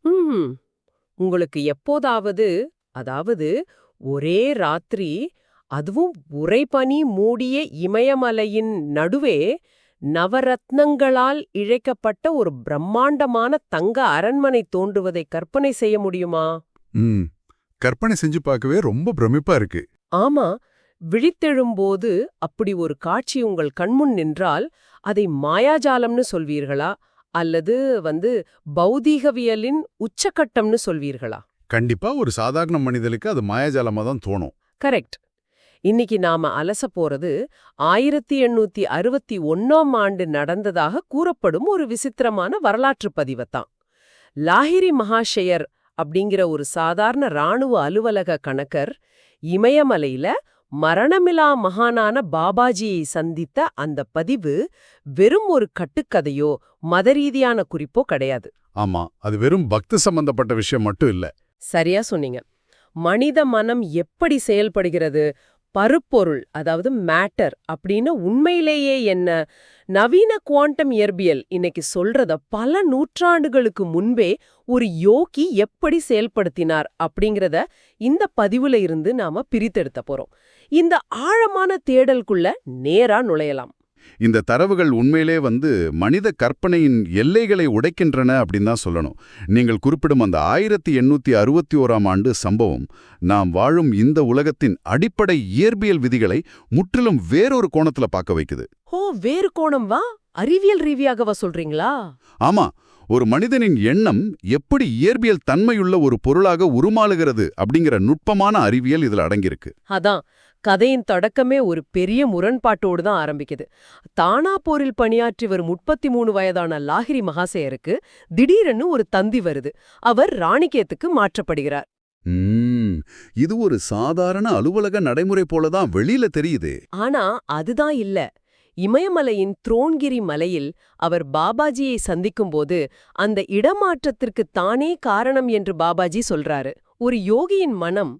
ம். உங்களுக்கு எப்போதாவது, அதாவது ஒரே ராத்திரி, அதுவும் உறைபனி மூடிய இமயமலையின் நடுவே நவரத்னங்களால் இழைக்கப்பட்ட ஒரு பிரம்மாண்டமான தங்க அரண்மனை தோன்றுவதை கற்பனை செய்ய முடியுமா? ம் கற்பனை செஞ்சு பார்க்கவே ரொம்ப பிரமிப்பா இருக்கு. ஆமா. விழித்தெழும்போது அப்படி ஒரு காட்சி உங்கள் கண்முன் நின்றால், அதை மாயாஜாலம்னு சொல்வீர்களா? அல்லது பௌதீகவியலின் உச்சக்கட்டம்னு சொல்வீர்களா? கண்டிப்பா ஒரு சாதாரண மனிதனுக்கு அது மாயாஜாலமா தான் தோணும். கரெக்ட். இன்னைக்கு நாம அலசப் போறது 1861ஆம் ஆண்டு நடந்ததாக கூறப்படும் ஒரு விசித்திரமான வரலாற்றுப் பதிவைத்தான். லாஹிரி மகாஷயர் அப்படிங்கிற ஒரு சாதாரண ராணுவ அலுவலக கணக்கர் இமயமலையில மரணமிலா மகானான பாபாஜியை சந்தித்த அந்த பதிவு வெறும் ஒரு கட்டுக்கதையோ மதரீதியான குறிப்போ கிடையாது. ஆமா, அது வெறும் பக்தி சம்பந்தப்பட்ட விஷயம் மட்டும் இல்ல. சரியா சொன்னீங்க. மனித மனம் எப்படி செயல்படுகிறது, பருப்பொருள் அதாவது மேட்டர் அப்படின்னு உண்மையிலேயே என்ன, நவீன குவாண்டம் இயற்பியல் இன்னைக்கு சொல்றத பல நூற்றாண்டுகளுக்கு முன்பே ஒரு யோகி எப்படி செயல்படுத்தினார் அப்படிங்கறத இந்த பதிவுல இருந்து நாம பிரித்தெடுத்த போறோம். இந்த ஆழமான தேடலுக்குள்ள நேரா நுழையலாம். இந்த தரவுகள் உண்மையிலே மனித கற்பனையின் எல்லைகளை உடைக்கின்றன அப்படின்னு தான் சொல்லணும். நீங்கள் குறிப்பிடும் அந்த 1861ஆம் ஆண்டு சம்பவம் நாம் வாழும் இந்த உலகத்தின் அடிப்படை இயற்பியல் விதிகளை முற்றிலும் வேறொரு கோணத்துல பார்க்க வைக்குது. ஓ, வேறு கோணம் வா? அறிவியல் ரீதியாகவா சொல்றீங்களா? ஆமா, ஒரு மனிதனின் எண்ணம் எப்படி இயற்பியல் தன்மையுள்ள ஒரு பொருளாக உருமாறுகிறது அப்படிங்கிற நுட்பமான அறிவியல் இதுல அடங்கியிருக்கு. அதான், கதையின் தொடக்கமே ஒரு பெரிய முரண்பாட்டோடு தான் ஆரம்பிக்குது. தானாப்போரில் பணியாற்றி வரும் 33 வயதான லாஹிரி மகாசேயருக்கு திடீரென்னு ஒரு தந்தி வருது. அவர் ராணிகேத்துக்கு மாற்றப்படுகிறார். இது ஒரு சாதாரண அலுவலக நடைமுறை போலதான் வெளியில தெரியுது. ஆனா அதுதான் இல்ல. இமயமலையின் துரோண்கிரி மலையில் அவர் பாபாஜியை சந்திக்கும்போது அந்த இடமாற்றத்திற்கு தானே காரணம் என்று பாபாஜி சொல்றாரு. ஒரு யோகியின் மனம்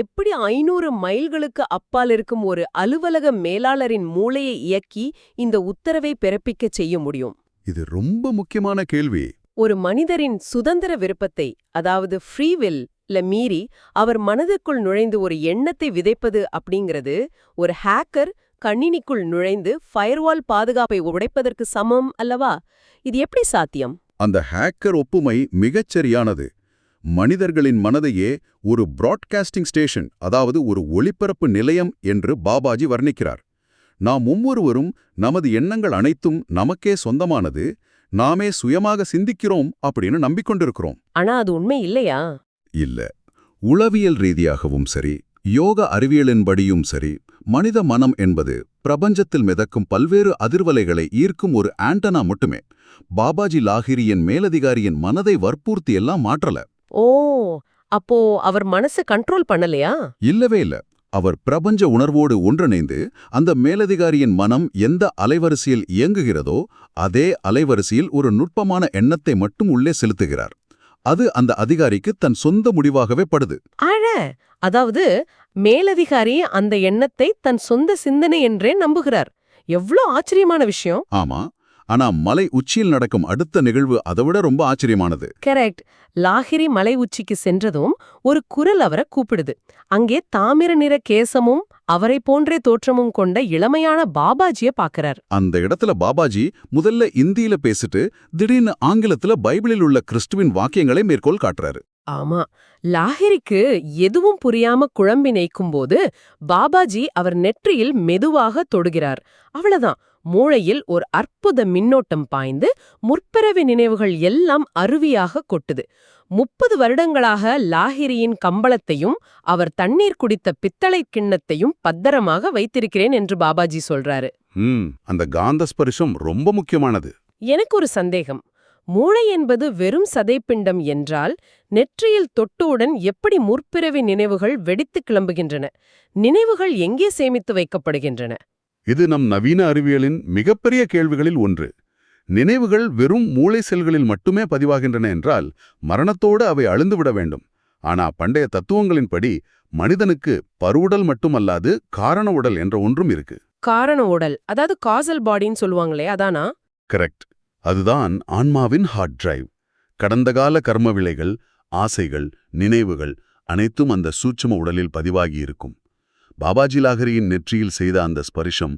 எப்படி 500 மைல்களுக்கு அப்பால் இருக்கும் ஒரு அலுவலக மேலாளரின் மூளையை இயக்கி இந்த உத்தரவை பிறப்பிக்கச் செய்ய முடியும்? இது ரொம்ப முக்கியமான கேள்வி. ஒரு மனிதரின் சுதந்திர விருப்பத்தை, அதாவது ஃப்ரீவில் மீறி அவர் மனதுக்குள் நுழைந்து ஒரு எண்ணத்தை விதைப்பது அப்படிங்கிறது ஒரு ஹேக்கர் கணினிக்குள் நுழைந்து ஃபயர்வால் பாதுகாப்பை உடைப்பதற்கு சமம் அல்லவா? இது எப்படி சாத்தியம்? அந்த ஹேக்கர் ஒப்புமை மிகச்சரியானது. மனிதர்களின் மனதையே ஒரு பிராட்காஸ்டிங் ஸ்டேஷன், அதாவது ஒரு ஒளிபரப்பு நிலையம் என்று பாபாஜி வர்ணிக்கிறார். நாம் ஒவ்வொருவரும் நமது எண்ணங்கள் அனைத்தும் நமக்கே சொந்தமானது, நாமே சுயமாக சிந்திக்கிறோம் அப்படின்னு நம்பிக்கொண்டிருக்கிறோம். ஆனா அது உண்மை இல்லையா? இல்ல. உளவியல் ரீதியாகவும் சரி, யோக அறிவியலின்படியும் சரி, மனித மனம் என்பது பிரபஞ்சத்தில் மிதக்கும் பல்வேறு அதிர்வலைகளை ஈர்க்கும் ஒரு ஆண்டனா மட்டுமே. பாபாஜி லாஹிரியின் மேலதிகாரியின் மனதை வற்புறுத்தி எல்லாம் மாற்றல. ஓ, அப்போ அவர் மனசு கண்ட்ரோல் பண்ணலையா? இல்லவே இல்ல. அவர் பிரபஞ்ச உணர்வோடு ஒன்றிணைந்து அந்த மேலதிகாரியின் மனம் எந்த அலைவரிசையில் இயங்குகிறதோ அதே அலைவரிசையில் ஒரு நுட்பமான எண்ணத்தை மட்டும் உள்ளே செலுத்துகிறார். அது அந்த அதிகாரிக்கு தன் சொந்த முடிவாகவே படுது. அதாவது மேலதிகாரி அந்த எண்ணத்தை தன் சொந்த சிந்தனை என்றே நம்புகிறார். எவ்வளோ ஆச்சரியமான விஷயம்! ஆமா, ஆனா மலை உச்சியில் நடக்கும் அடுத்த நிகழ்வு அதைவிட ரொம்ப ஆச்சரியமானது. கரெக்ட். லாஹிரி மலை உச்சிக்கு சென்றதும் ஒரு குரல் அவரை கூப்பிடுது. அங்கே தாமிர நிற கேசமும் அவரை போன்றே தோற்றமும் கொண்ட இளமையான பாபாஜிய பாக்குறார். அந்த இடத்துல பாபாஜி முதல்ல இந்தியில பேசிட்டு திடீர்னு ஆங்கிலத்துல பைபிளில் உள்ள கிறிஸ்துவின் வாக்கியங்களை மேற்கோள் காட்டுறாரு. ஆமா, லாஹிரிக்கு எதுவும் புரியாம குழம்பி நெய்க்கும்போது பாபாஜி அவர் நெற்றியில் மெதுவாக தொடுகிறார். அவ்வளவுதான், மூளையில் ஒரு அற்புத மின்னோட்டம் பாய்ந்து முற்பிறவி நினைவுகள் எல்லாம் அருவியாக கொட்டுது. 30 வருடங்களாக லாஹிரியின் கம்பளத்தையும் அவர் தண்ணீர் குடித்த பித்தளை கிண்ணத்தையும் பத்திரமாக வைத்திருக்கிறேன் என்று பாபாஜி சொல்றாரு. அந்த காந்த ஸ்பரிசம் ரொம்ப முக்கியமானது. எனக்கு ஒரு சந்தேகம். மூளை என்பது வெறும் சதைப்பிண்டம் என்றால் நெற்றியில் தொட்டவுடன் எப்படி முற்பிறவி நினைவுகள் வெடித்து கிளம்புகின்றன? நினைவுகள் எங்கே சேமித்து வைக்கப்படுகின்றன? இது நம் நவீன அறிவியலின் மிகப்பெரிய கேள்விகளில் ஒன்று. நினைவுகள் வெறும் மூளை செல்களில் மட்டுமே பதிவாகின்றன என்றால் மரணத்தோடு அவை அழிந்துவிட வேண்டும். ஆனா பண்டைய தத்துவங்களின்படி மனிதனுக்கு பருவுடல் மட்டுமல்லாது காரண உடல் என்ற ஒன்றும் இருக்கு. காரண உடல், அதாவது காசல் பாடின்னு சொல்லுவாங்களே, அதானா? கரெக்ட். அதுதான் ஆன்மாவின் ஹார்ட் டிரைவ். கடந்தகால கர்ம விளைகள், ஆசைகள், நினைவுகள் அனைத்தும் அந்த சூட்சும உடலில் பதிவாகி இருக்கும். பாபாஜி லாஹிரியின் நெற்றியில் செய்த அந்த ஸ்பரிசம்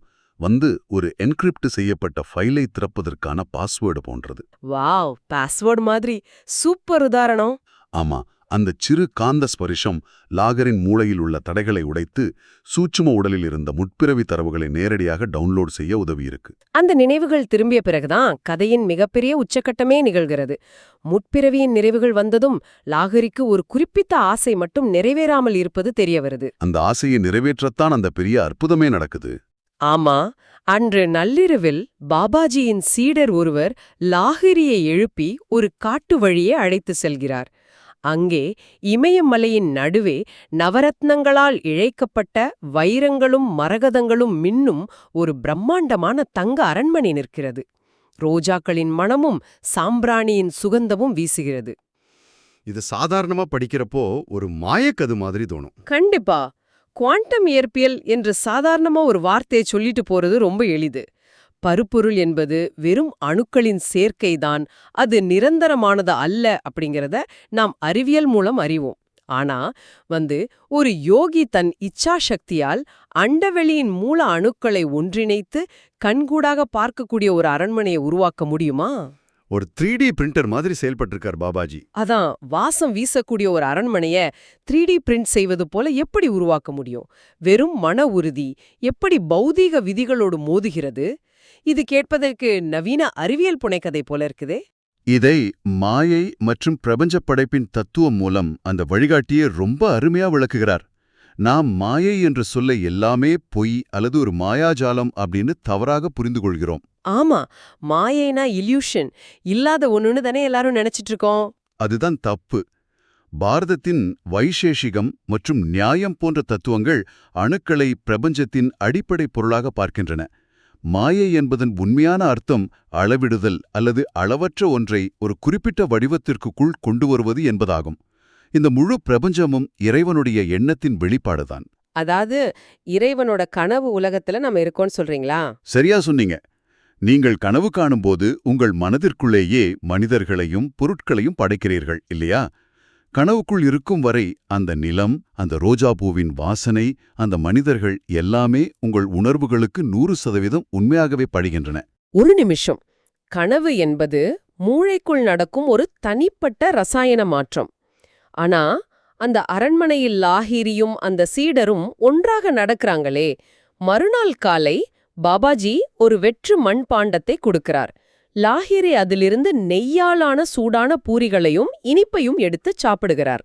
ஒரு என்கிரிப்ட் செய்யப்பட்ட ஃபைலை திறப்பதற்கான பாஸ்வேர்டு போன்றது. வாவ், பாஸ்வேர்ட் மாதிரி. சூப்பர் உதாரணம். ஆமா, அந்த சிறு காந்த ஸ்பரிசம் லாகரின் மூளையில் உள்ள தடைகளை உடைத்து சூட்சும உடலில் இருந்த முற்பிறவி தரவுகளை நேரடியாக டவுன்லோட் செய்ய உதவியிருக்கு. அந்த நினைவுகள் திரும்பிய பிறகுதான் கதையின் மிகப்பெரிய உச்சக்கட்டமே நிகழ்கிறது. முற்பிறவியின் நிறைவுகள் வந்ததும் லாகரிக்கு ஒரு குறிப்பிட்ட ஆசை மட்டும் நிறைவேறாமல் இருப்பது தெரிய வருது. அந்த ஆசையை நிறைவேற்றத்தான் அந்த பெரிய அற்புதமே நடக்குது. ஆமா, அன்று நள்ளிரவில் பாபாஜியின் சீடர் ஒருவர் லாகிரியை எழுப்பி ஒரு காட்டு வழியே அழைத்து செல்கிறார். அங்கே இமயமலையின் நடுவே நவரத்னங்களால் இழைக்கப்பட்ட வைரங்களும் மரகதங்களும் மின்னும் ஒரு பிரம்மாண்டமான தங்க அரண்மனை நிற்கிறது. ரோஜாக்களின் மணமும் சாம்பிராணியின் சுகந்தமும் வீசுகிறது. இது சாதாரணமா படிக்கிறப்போ ஒரு மாயக்கது மாதிரி தோணும். கண்டிப்பா. குவாண்டம் இயற்பியல் என்று சாதாரணமா ஒரு வார்த்தையை சொல்லிட்டு போறது ரொம்ப எளிது. பருப்பொருள் என்பது வெறும் அணுக்களின் சேர்க்கைதான், அது நிரந்தரமானது அல்ல அப்படிங்கிறத நாம் அறிவியல் மூலம் அறிவோம். ஆனா ஒரு யோகி தன் இச்சா சக்தியால் அண்டவெளியின் மூல அணுக்களை ஒன்றிணைத்து கண்கூடாக பார்க்கக்கூடிய ஒரு அரண்மனையை உருவாக்க முடியுமா? ஒரு 3D பிரிண்டர் மாதிரி செயல்பட்டிருக்கார் பாபாஜி. அதான், வாசம் வீசக்கூடிய ஒரு அரண்மனைய 3D பிரிண்ட் செய்வது போல எப்படி உருவாக்க முடியும்? வெறும் மன உறுதி எப்படி பௌதீக விதிகளோடு மோதுகிறது? இது கேட்பதற்கு நவீன அறிவியல் புனைக்கதை போல இருக்குதே. இதை மாயை மற்றும் பிரபஞ்ச படைப்பின் தத்துவம் மூலம் அந்த வழிகாட்டியே ரொம்ப அருமையா விளக்குகிறார். நாம் மாயை என்று சொல்ல எல்லாமே பொய் அல்லது ஒரு மாயாஜாலம் அப்படின்னு தவறாக புரிந்து கொள்கிறோம். ஆமா, மாயைனா இல்யூஷன், இல்லாத ஒண்ணுன்னு தானே எல்லாரும் நினைச்சிட்டு இருக்கோம். அதுதான் தப்பு. பாரதத்தின் வைசேஷிகம் மற்றும் நியாயம் போன்ற தத்துவங்கள் அணுக்களை பிரபஞ்சத்தின் அடிப்படை பொருளாக பார்க்கின்றன. மாயை என்பதன் உண்மையான அர்த்தம் அளவிடுதல் அல்லது அளவற்ற ஒன்றை ஒரு குறிப்பிட்ட வடிவத்திற்குள் கொண்டு வருவது என்பதாகும். இந்த முழு பிரபஞ்சமும் இறைவனுடைய எண்ணத்தின் வெளிப்பாடுதான். அதாவது இறைவனோட கனவு உலகத்துல நம்ம இருக்கோம்னு சொல்றீங்களா? சரியா சொன்னீங்க. நீங்கள் கனவு காணும்போது உங்கள் மனதிற்குள்ளேயே மனிதர்களையும் பொருட்களையும் படைக்கிறீர்கள் இல்லையா? கனவுக்குள் இருக்கும் வரை அந்த நிலம், அந்த ரோஜா பூவின் வாசனை, அந்த மனிதர்கள் எல்லாமே உங்கள் உணர்வுகளுக்கு 100% உண்மையாகவே படுகின்றன. ஒரு நிமிஷம். கனவு என்பது மூளைக்குள் நடக்கும் ஒரு தனிப்பட்ட ரசாயன மாற்றம். ஆனா அந்த அரண்மனையில் லாஹிரியும் அந்த சீடரும் ஒன்றாக நடக்கிறாங்களே. மறுநாள் காலை பாபாஜி ஒரு வெற்று மண்பாண்டத்தை கொடுக்கிறார். லாஹிரி அதிலிருந்து நெய்யாலான சூடான பூரிகளையும் இனிப்பையும் எடுத்து சாப்பிடுகிறார்.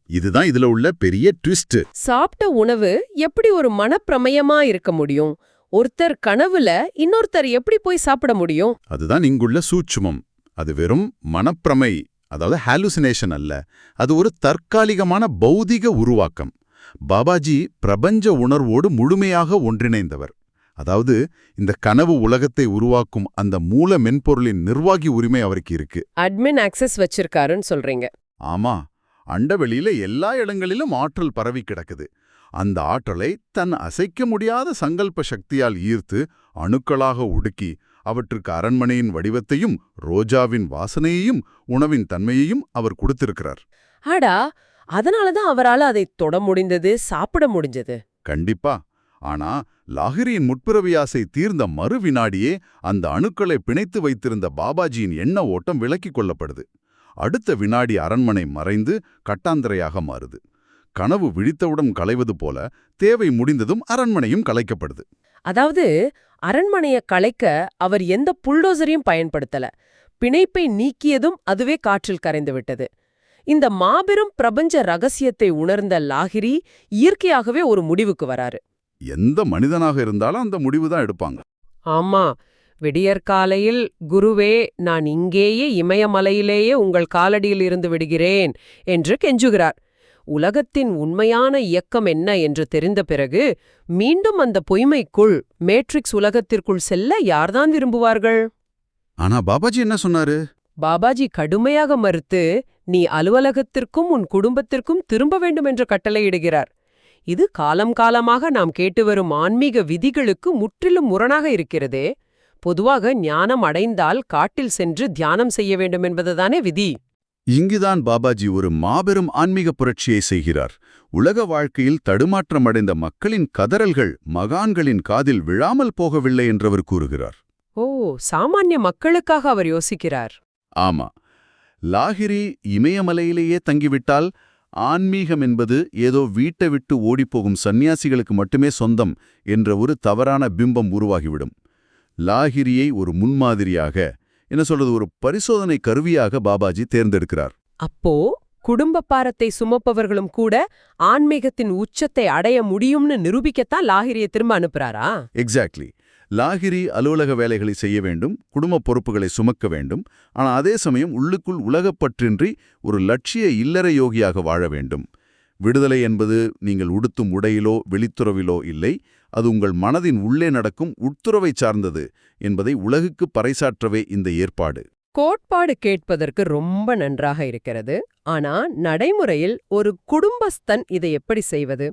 இதுதான் இதுல உள்ள பெரிய ட்விஸ்ட். சாப்பிட்ட உணவு எப்படி ஒரு மனப்பிரமயமா இருக்க முடியும்? ஒருத்தர் கனவுல இன்னொருத்தர் எப்படி போய் சாப்பிட முடியும்? அதுதான் இங்குள்ள சூட்சுமம். அது வெறும் மனப்பிரமை, அதாவது ஹாலுசினேஷன் அல்ல. அது ஒரு தற்காலிகமான பௌதிக உருவாக்கம். பாபாஜி பிரபஞ்ச உணர்வோடு முழுமையாக ஒன்றிணைந்தவர். அதாவது இந்த கனவு உலகத்தை உருவாக்கும் அந்த மூல மென்பொருளின் நிர்வாகி உரிமை அவருக்கு இருக்கு. அட்மின் ஆக்சஸ் வச்சிருக்காருன்னு சொல்றீங்க? ஆமா, அண்டவெளியில எல்லா இடங்களிலும் ஆற்றல் பரவி கிடக்குது. அந்த ஆற்றலை தன் அசைக்க முடியாத சங்கல்ப சக்தியால் ஈர்த்து அணுக்களாக உடுக்கி அவற்றுக்கு அரண்மனையின் வடிவத்தையும் ரோஜாவின் வாசனையையும் உணவின் தன்மையையும் அவர் கொடுத்திருக்கிறார். ஆடா, அதனாலதான் அவரால் அதை தொட முடிந்தது, சாப்பிட முடிஞ்சது. கண்டிப்பா. ஆனா லாஹிரியின் முற்பிறவி ஆசை தீர்ந்த மறு வினாடியே அந்த அணுக்களை பிணைத்து வைத்திருந்த பாபாஜியின் எண்ண ஓட்டம் விலக்கிக் கொள்ளப்படுது. அடுத்த வினாடி அரண்மனை மறைந்து கட்டாந்தரையாக மாறுது. கனவு விழித்தவுடன் களைவது போல தேவை முடிந்ததும் அரண்மனையும் கலைக்கப்படுது. அதாவது அரண்மனைய கலைக்க அவர் எந்த புல்டோசரையும் பயன்படுத்தல. பிணைப்பை நீக்கியதும் அதுவே காற்றில் கரைந்து விட்டது. இந்த மாபெரும் பிரபஞ்ச ரகசியத்தை உணர்ந்த லாஹிரி இயற்கையாகவே ஒரு முடிவுக்கு வராரு. எந்த மனிதனாக இருந்தாலும் அந்த முடிவு தான் எடுப்பாங்க. ஆமா, விடியற்காலையில் குருவே, நான் இங்கேயே இமயமலையிலேயே உங்கள் காலடியில் இருந்து விடுகிறேன் என்று கெஞ்சுகிறார். உலகத்தின் உண்மையான இயக்கம் என்ன என்று தெரிந்த பிறகு மீண்டும் அந்த பொய்மைக்குள், மேட்ரிக்ஸ் உலகத்திற்குள் செல்ல யார்தான் விரும்புவார்கள்? ஆனா பாபாஜி என்ன சொன்னாரு? பாபாஜி கடுமையாக மறுத்து, நீ அலுவலகத்திற்கும் உன் குடும்பத்திற்கும் திரும்ப வேண்டும் என்று கட்டளையிடுகிறார். இது காலம் காலமாக நாம் கேட்டு வரும் ஆன்மீக விதிகளுக்கு முற்றிலும் முரணாக இருக்கிறதே. பொதுவாக ஞானம் அடைந்தால் காட்டில் சென்று தியானம் செய்ய வேண்டும் என்பதுதானே விதி. இங்குதான் பாபாஜி ஒரு மாபெரும் ஆன்மீக புரட்சியை செய்கிறார். உலக வாழ்க்கையில் தடுமாற்றமடைந்த மக்களின் கதறல்கள் மகான்களின் காதில் விழாமல் போகவில்லை என்றவர் கூறுகிறார். ஓ, சாமானிய மக்களுக்காக அவர் யோசிக்கிறார். ஆமா, லாகிரி இமயமலையிலேயே தங்கிவிட்டால் ஆன்மீகம் என்பது ஏதோ வீட்டை விட்டு ஓடிப்போகும் சந்நியாசிகளுக்கு மட்டுமே சொந்தம் என்ற ஒரு தவறான பிம்பம் உருவாகிவிடும். லாகிரியை ஒரு முன்மாதிரியாக, என்ன சொல்றது, ஒரு பரிசோதனை கருவியாக பாபாஜி தேர்ந்தெடுக்கிறார். அப்போ குடும்ப பாரத்தை சுமப்பவர்களும் கூட ஆன்மீகத்தின் உச்சத்தை அடைய முடியும்னு நிரூபிக்கத்தான் லாகிரியை திரும்ப அனுப்புறாரா? எக்ஸாக்ட்லி. லாகிரி அலுவலக வேலைகளை செய்ய வேண்டும், குடும்ப பொறுப்புகளை சுமக்க வேண்டும். ஆனால் அதே சமயம் உள்ளுக்குள் உலகப்பற்றின்றி ஒரு லட்சிய இல்லற யோகியாக வாழ வேண்டும். விடுதலை என்பது நீங்கள் உடுத்தும் உடையிலோ வெளித்துறவிலோ இல்லை, அது உங்கள் மனதின் உள்ளே நடக்கும் உட்துறவை சார்ந்தது என்பதை உலகுக்கு பறைசாற்றவே இந்த ஏற்பாடு. கோட்பாடு கேட்பதற்கு ரொம்ப நன்றாக இருக்கிறது. ஆனா நடைமுறையில் ஒரு குடும்பஸ்தன் இதை எப்படி செய்வது?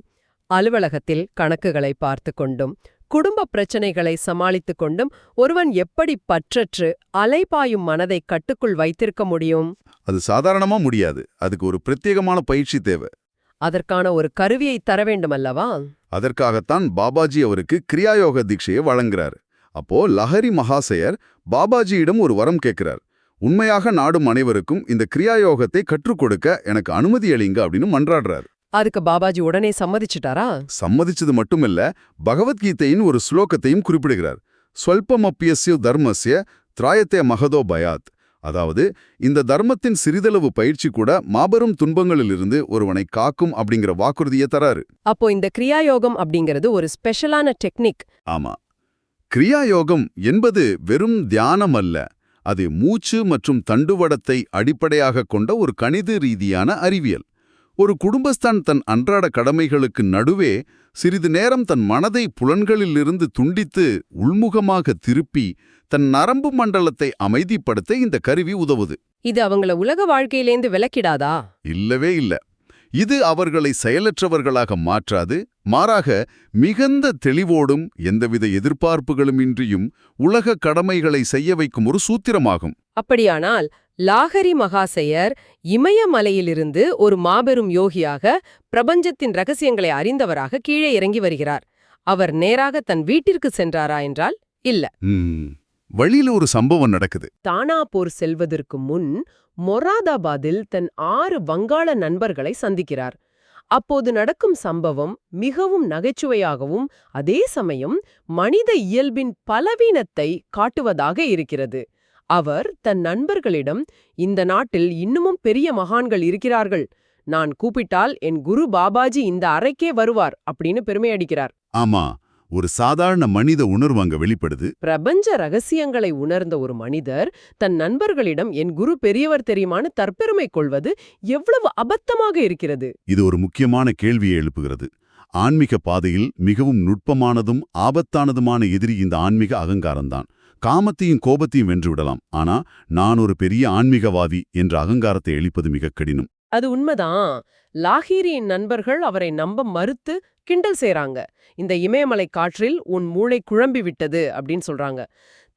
அலுவலகத்தில் கணக்குகளை பார்த்து கொண்டும் குடும்ப பிரச்சனைகளை சமாளித்துக் கொண்டும் ஒருவன் எப்படி பற்றற்று அலைபாயும் மனதை கட்டுக்குள் வைத்திருக்க முடியும்? அது சாதாரணமா முடியாது. அதுக்கு ஒரு பிரத்யேகமான பயிற்சி தேவை. அதற்கான ஒரு கருவியை தர வேண்டுமல்லவா? அதற்காகத்தான் பாபாஜி அவருக்கு கிரியாயோக தீட்சையை வழங்குறார். அப்போ லஹரி மகாசயர் பாபாஜியிடம் ஒரு வரம் கேட்கிறார். உண்மையாக நாடும் அனைவருக்கும் இந்த கிரியாயோகத்தை கற்றுக் கொடுக்க எனக்கு அனுமதி அளிங்க அப்படின்னு மன்றாடுறார். அதுக்கு பாபாஜி உடனே சம்மதிச்சிட்டாரா? சம்மதிச்சது மட்டுமில்ல, பகவத்கீதையின் ஒரு ஸ்லோகத்தையும் குறிப்பிடுகிறார். ஸ்வல்பமப்பியஸ்ய தர்மஸ்ய திராயத்தே மகதோ பயாத். அதாவது, இந்த தர்மத்தின் சிறிதளவு பயிற்சி கூட மாபெரும் துன்பங்களிலிருந்து ஒருவனை காக்கும் அப்படிங்கிற வாக்குறுதியை தராரு. அப்போ இந்த கிரியாயோகம் அப்படிங்கிறது ஒரு ஸ்பெஷலான டெக்னிக். ஆமா, கிரியாயோகம் என்பது வெறும் தியானம் அல்ல. அது மூச்சு மற்றும் தண்டுவடத்தை அடிப்படையாக கொண்ட ஒரு கணித ரீதியான அறிவியல். ஒரு குடும்பஸ்தான் தன் அன்றாட கடமைகளுக்கு நடுவே சிறிது நேரம் தன் மனதை புலன்களிலிருந்து துண்டித்து உள்முகமாக திருப்பி தன் நரம்பு மண்டலத்தை அமைதிப்படுத்த இந்த கருவி உதவுது. இது அவங்கள உலக வாழ்க்கையிலேந்து விலக்கிடாதா? இல்லவே இல்ல. இது அவர்களை செயலற்றவர்களாக மாற்றாது, மாறாக மிகுந்த தெளிவோடும் எந்தவித எதிர்பார்ப்புகளுமின்றியும் உலக கடமைகளை செய்ய வைக்கும் ஒரு சூத்திரமாகும். அப்படியானால் லாஹரி மகாசயர் இமயமலையிலிருந்து ஒரு மாபெரும் யோகியாக, பிரபஞ்சத்தின் ரகசியங்களை அறிந்தவராக கீழே இறங்கி வருகிறார். அவர் நேராக தன் வீட்டிற்கு சென்றாரா என்றால் இல்ல. வழியில ஒரு சம்பவம் நடக்குது. தானாபூர் செல்வதற்கு முன் மொராதாபாதில் தன் 6 வங்காள நண்பர்களை சந்திக்கிறார். அப்போது நடக்கும் சம்பவம் மிகவும் நகைச்சுவையாகவும் அதே சமயம் மனித இயல்பின் பலவீனத்தை காட்டுவதாக இருக்கிறது. அவர் தன் நண்பர்களிடம், இந்த நாட்டில் இன்னமும் பெரிய மகான்கள் இருக்கிறார்கள், நான் கூப்பிட்டால் என் குரு பாபாஜி இந்த அறைக்கே வருவார் அப்படின்னு பெருமையடிக்கிறார். ஆமா, ஒரு சாதாரண மனித உணர்வு அங்க வெளிப்படுது. பிரபஞ்ச ரகசியங்களை உணர்ந்த ஒரு மனிதர் தன் நண்பர்களிடம் என் குரு பெரியவர் தெரியுமான்னு தற்பெருமை கொள்வது எவ்வளவு அபத்தமாக இருக்கிறது. இது ஒரு முக்கியமான கேள்வியை எழுப்புகிறது. ஆன்மீக பாதையில் மிகவும் நுட்பமானதும் ஆபத்தானதுமான எதிரி இந்த ஆன்மீக அகங்காரம்தான். காமத்தையும் கோபத்தையும் வென்றுவிடலாம், ஆனா நான் ஒரு பெரிய ஆன்மீகவாதி என்ற அகங்காரத்தை எளிப்பது மிக கடினம். அது உண்மைதான். லாஹிரியின் நண்பர்கள் அவரை நம்ப மறுத்து கிண்டல் செய்றாங்க. இந்த இமயமலை காற்றில் உன் மூளை குழம்பி விட்டது அப்படின்னு சொல்றாங்க.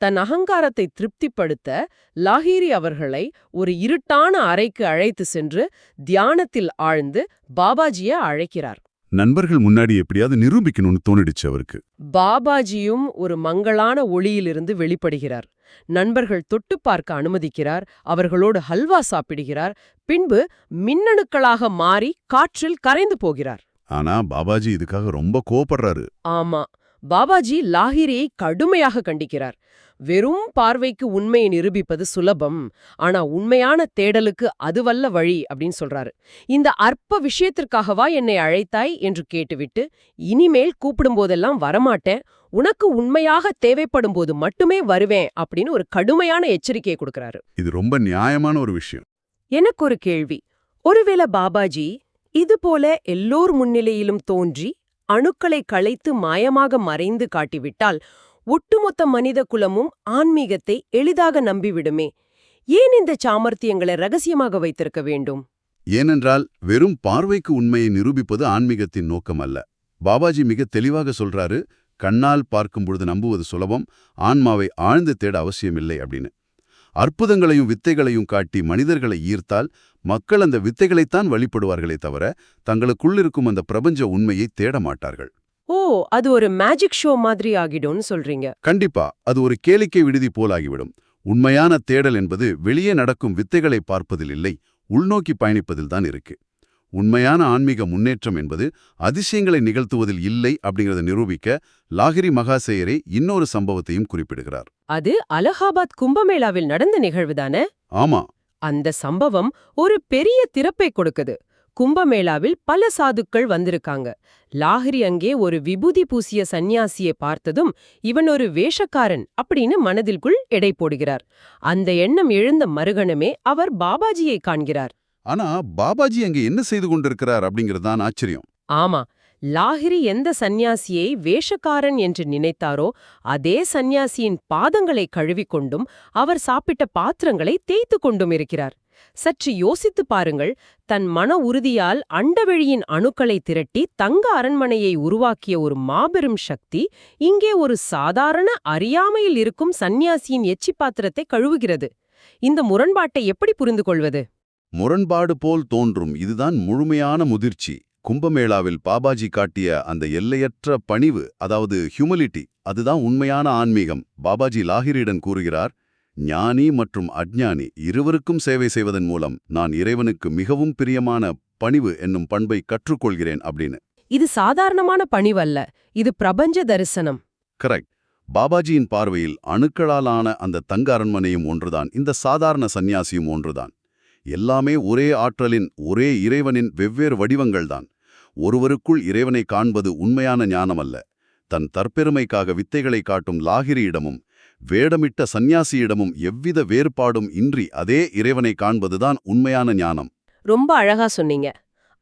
தன் அகங்காரத்தை திருப்திப்படுத்த லாஹிரி அவர்களை ஒரு இருட்டான அறைக்கு அழைத்து சென்று தியானத்தில் ஆழ்ந்து பாபாஜியை அழைக்கிறார். நண்பர்கள் முன்னாடி எப்படியாவது நிரூபிக்கணும்னு தோணிடுச்சு அவருக்கு. பாபாஜியும் ஒரு மங்களான ஒளியிலிருந்து வெளிப்படுகிறார். நண்பர்கள் தொட்டு பார்க்க அனுமதிக்கிறார். அவர்களோடு ஹல்வா சாப்பிடுகிறார். பின்பு மின்னணுக்களாக மாறி காற்றில் கரைந்து போகிறார். ஆனா பாபாஜி இதுக்காக ரொம்ப கோபப்படுறாரு. ஆமா, பாபாஜி லாஹிரியை கடுமையாக கண்டிக்கிறார். வெறும் பார்வைக்கு உண்மையை நிரூபிப்பது சுலபம், ஆனா உண்மையான தேடலுக்கு அதுவல்ல வழி அப்படின்னு சொல்றாரு. இந்த அற்ப விஷயத்திற்காகவா என்னை அழைத்தாய் என்று கேட்டுவிட்டு, இனிமேல் கூப்பிடும்போதெல்லாம் வரமாட்டேன், உனக்கு உண்மையாக தேவைப்படும் போது மட்டுமே வருவேன் அப்படின்னு ஒரு கடுமையான எச்சரிக்கையை கொடுக்கறாரு. இது ரொம்ப நியாயமான ஒரு விஷயம். எனக்கு ஒரு கேள்வி. ஒருவேளை பாபாஜி இதுபோல எல்லோர் முன்னிலையிலும் தோன்றி அணுக்களை களைத்து மாயமாக மறைந்து காட்டிவிட்டால் ஒட்டுமொத்த மனித குலமும் ஆன்மீகத்தை எளிதாக நம்பிவிடுமே. ஏன் இந்த சாமர்த்தியங்களை ரகசியமாக வைத்திருக்க வேண்டும்? ஏனென்றால் வெறும் பார்வைக்கு உண்மையை நிரூபிப்பது ஆன்மீகத்தின் நோக்கம் அல்ல. பாபாஜி மிக தெளிவாக சொல்றாரு, கண்ணால் பார்க்கும் பொழுது நம்புவது சுலபம், ஆன்மாவை ஆழ்ந்து தேட அவசியமில்லை அப்படின்னு. அற்புதங்களையும் வித்தைகளையும் காட்டி மனிதர்களை ஈர்த்தால் மக்கள் அந்த வித்தைகளைத்தான் வழிபடுவார்களே தவிர தங்களுக்குள்ளிருக்கும் அந்த பிரபஞ்ச உண்மையை தேட மாட்டார்கள். ஓ, அது ஒரு மேஜிக் ஷோ மாதிரி ஆகிடும்னு சொல்றீங்க. கண்டிப்பா அது ஒரு கேளிக்கை விடுதி போலாகிவிடும். உண்மையான தேடல் என்பது வெளியே நடக்கும் வித்தைகளை பார்ப்பதில் இல்லை, உள்நோக்கி பயணிப்பதில் தான் இருக்கு. உண்மையான ஆன்மீக முன்னேற்றம் என்பது அதிசயங்களை நிகழ்த்துவதில் இல்லை அப்படிங்கறத நிரூபிக்க லாகிரி மகாசேயரே இன்னொரு சம்பவத்தையும் குறிப்பிடுகிறார். அது அலகாபாத் கும்பமேளாவில் நடந்த நிகழ்வுதானே? ஆமா, அந்த சம்பவம் ஒரு பெரிய திறப்பை கொடுக்குது. கும்பமேளாவில் பல சாதுக்கள் வந்திருக்காங்க. லாகிரி அங்கே ஒரு விபூதி பூசிய சந்நியாசியை பார்த்ததும் இவன் ஒரு வேஷக்காரன் அப்படின்னு மனதிற்குள் எடை போடுகிறார். அந்த எண்ணம் எழுந்த மறுகணமே அவர் பாபாஜியை காண்கிறார். ஆனா பாபாஜி அங்கே என்ன செய்து கொண்டிருக்கிறார் அப்படிங்கறதுதான் ஆச்சரியம். ஆமா, லாகிரி எந்த சந்நியாசியை வேஷக்காரன் என்று நினைத்தாரோ அதே சந்நியாசியின் பாதங்களை கழுவிக்கொண்டும் அவர் சாப்பிட்ட பாத்திரங்களை தேய்த்து கொண்டும் இருக்கிறார். சற்று யோசித்து பாருங்கள். தன் மன உறுதியால் அண்டவெளியின் அணுக்களை திரட்டி தங்க அரண்மனையை உருவாக்கிய ஒரு மாபெரும் சக்தி இங்கே ஒரு சாதாரண அறியாமையில் இருக்கும் சந்நியாசியின் எச்சி பாத்திரத்தை கழுவுகிறது. இந்த முரண்பாட்டை எப்படி புரிந்து கொள்வது? முரண்பாடு போல் தோன்றும், இதுதான் முழுமையான முதிர்ச்சி. கும்பமேளாவில் பாபாஜி காட்டிய அந்த எல்லையற்ற பணிவு, அதாவது ஹியூமிலிட்டி, அதுதான் உண்மையான ஆன்மீகம். பாபாஜி லாகிரியுடன் கூறுகிறார், ஞானி மற்றும் அஜ்ஞானி இருவருக்கும் சேவை செய்வதன் மூலம் நான் இறைவனுக்கு மிகவும் பிரியமான பணிவு என்னும் பண்பை கற்றுக்கொள்கிறேன் அப்படின்னு. இது சாதாரணமான பணிவல்ல, இது பிரபஞ்ச தரிசனம். கரெக்ட். பாபாஜியின் பார்வையில் அணுக்களாலான அந்த தங்க அரண்மனையும் ஒன்றுதான், இந்த சாதாரண சந்நியாசியும் ஒன்றுதான். எல்லாமே ஒரே ஆற்றலின், ஒரே இறைவனின் வெவ்வேறு வடிவங்கள்தான். ஒருவருக்குள் இறைவனை காண்பது உண்மையான ஞானமல்ல. தன் தற்பெருமைக்காக வித்தைகளை காட்டும் லாகிரியிடமும் வேடமிட்ட சந்நியாசியிடமும் எவ்வித வேறுபாடும் இன்றி அதே இறைவனை காண்பதுதான் உண்மையான ஞானம். ரொம்ப அழகா சொன்னீங்க.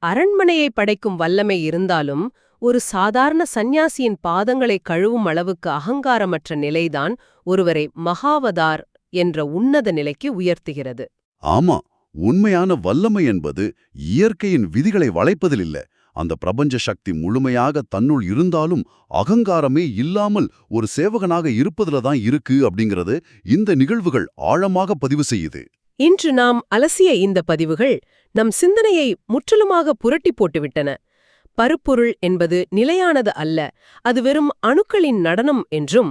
அரண்மனையை படைக்கும் வல்லமை இருந்தாலும் ஒரு சாதாரண சந்நியாசியின் பாதங்களை கழுவும் அளவுக்கு அகங்காரமற்ற நிலைதான் ஒருவரை மகாவதார் என்ற உன்னத நிலைக்கு உயர்த்துகிறது. ஆமா, உண்மையான வல்லமை என்பது இயற்கையின் விதிகளை வளைப்பதில் இல்ல. அந்த பிரபஞ்ச சக்தி முழுமையாக தன்னுள் இருந்தாலும் அகங்காரமே இல்லாமல் ஒரு சேவகனாக இருப்பதுல தான் இருக்கு அப்படிங்கிறது இந்த நிகழ்வுகள் ஆழமாக பதிவு செய்யுது. இன்று நாம் அலசிய இந்த பதிவுகள் நம் சிந்தனையை முற்றிலுமாக புரட்டி போட்டுவிட்டன. பருப்பொருள் என்பது நிலையானது அல்ல, அது வெறும் அணுக்களின் நடனம் என்றும்,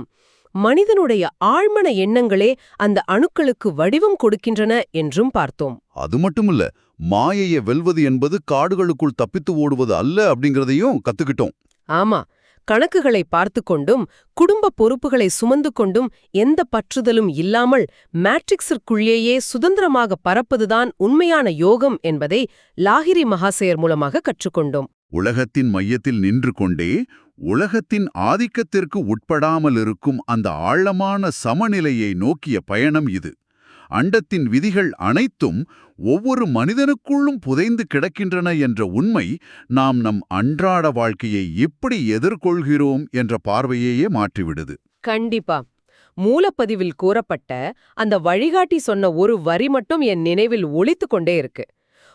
மனிதனுடைய ஆழ்மன எண்ணங்களே அந்த அணுக்களுக்கு வடிவம் கொடுக்கின்றன என்றும் பார்த்தோம். அது மட்டுமில்ல, மாயையை வெல்வது என்பது காடுகளுக்குள் தப்பித்து ஓடுவது அல்ல அப்படிங்கிறதையும் கத்துக்கிட்டோம். ஆமா, கணக்குகளை பார்த்து கொண்டும் குடும்ப பொறுப்புகளை சுமந்து கொண்டும் எந்த பற்றுதலும் இல்லாமல் மேட்ரிக்ஸிற்குள்ளேயே சுதந்திரமாக பறப்பதுதான் உண்மையான யோகம் என்பதை லாகிரி மகாசேயர் மூலமாக கற்றுக்கொண்டோம். உலகத்தின் மையத்தில் நின்று கொண்டே உலகத்தின் ஆதிக்கத்திற்கு உட்படாமல் இருக்கும் அந்த ஆழமான சமநிலையை நோக்கிய பயணம் இது. அண்டத்தின் விதிகள் அனைத்தும் ஒவ்வொரு மனிதனுக்குள்ளும் புதைந்து கிடக்கின்றன என்ற உண்மை நாம் நம் அன்றாட வாழ்க்கையை எப்படி எதிர்கொள்கிறோம் என்ற பார்வையையே மாற்றிவிடுது. கண்டிப்பா. மூலப்பதிவில் கூறப்பட்ட அந்த வழிகாட்டி சொன்ன ஒரு வரி மட்டும் என் நினைவில் ஒலித்து கொண்டே இருக்கு.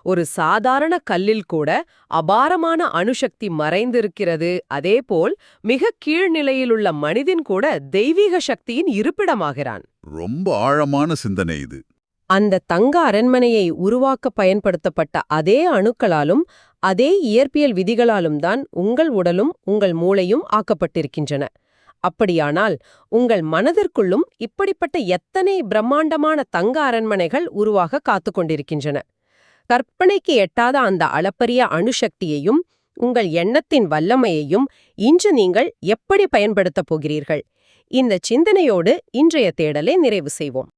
ஒரு சாதாரண கல்லில் கூட அபாரமான அணுசக்தி மறைந்திருக்கிறது. அதேபோல் மிக கீழ்நிலையிலுள்ள மனிதன் கூட தெய்வீக சக்தியின் இருப்பிடமாகிறான். ரொம்ப ஆழமான சிந்தனை இது. அந்த தங்க அரண்மனையை உருவாக்க பயன்படுத்தப்பட்ட அதே அணுக்களாலும் அதே இயற்பியல் விதிகளாலும் தான் உங்கள் உடலும் உங்கள் மூளையும் ஆக்கப்பட்டிருக்கின்றன. அப்படியானால் உங்கள் மனதிற்குள்ளும் இப்படிப்பட்ட எத்தனை பிரம்மாண்டமான தங்க அரண்மனைகள் உருவாக காத்து கொண்டிருக்கின்றன. கற்பனைக்கு எட்டாத அந்த அளப்பரிய அணுசக்தியையும் உங்கள் எண்ணத்தின் வல்லமையையும் இன்று நீங்கள் எப்படி பயன்படுத்தப் போகிறீர்கள்? இந்த சிந்தனையோடு இன்றைய தேடலை நிறைவு செய்வோம்.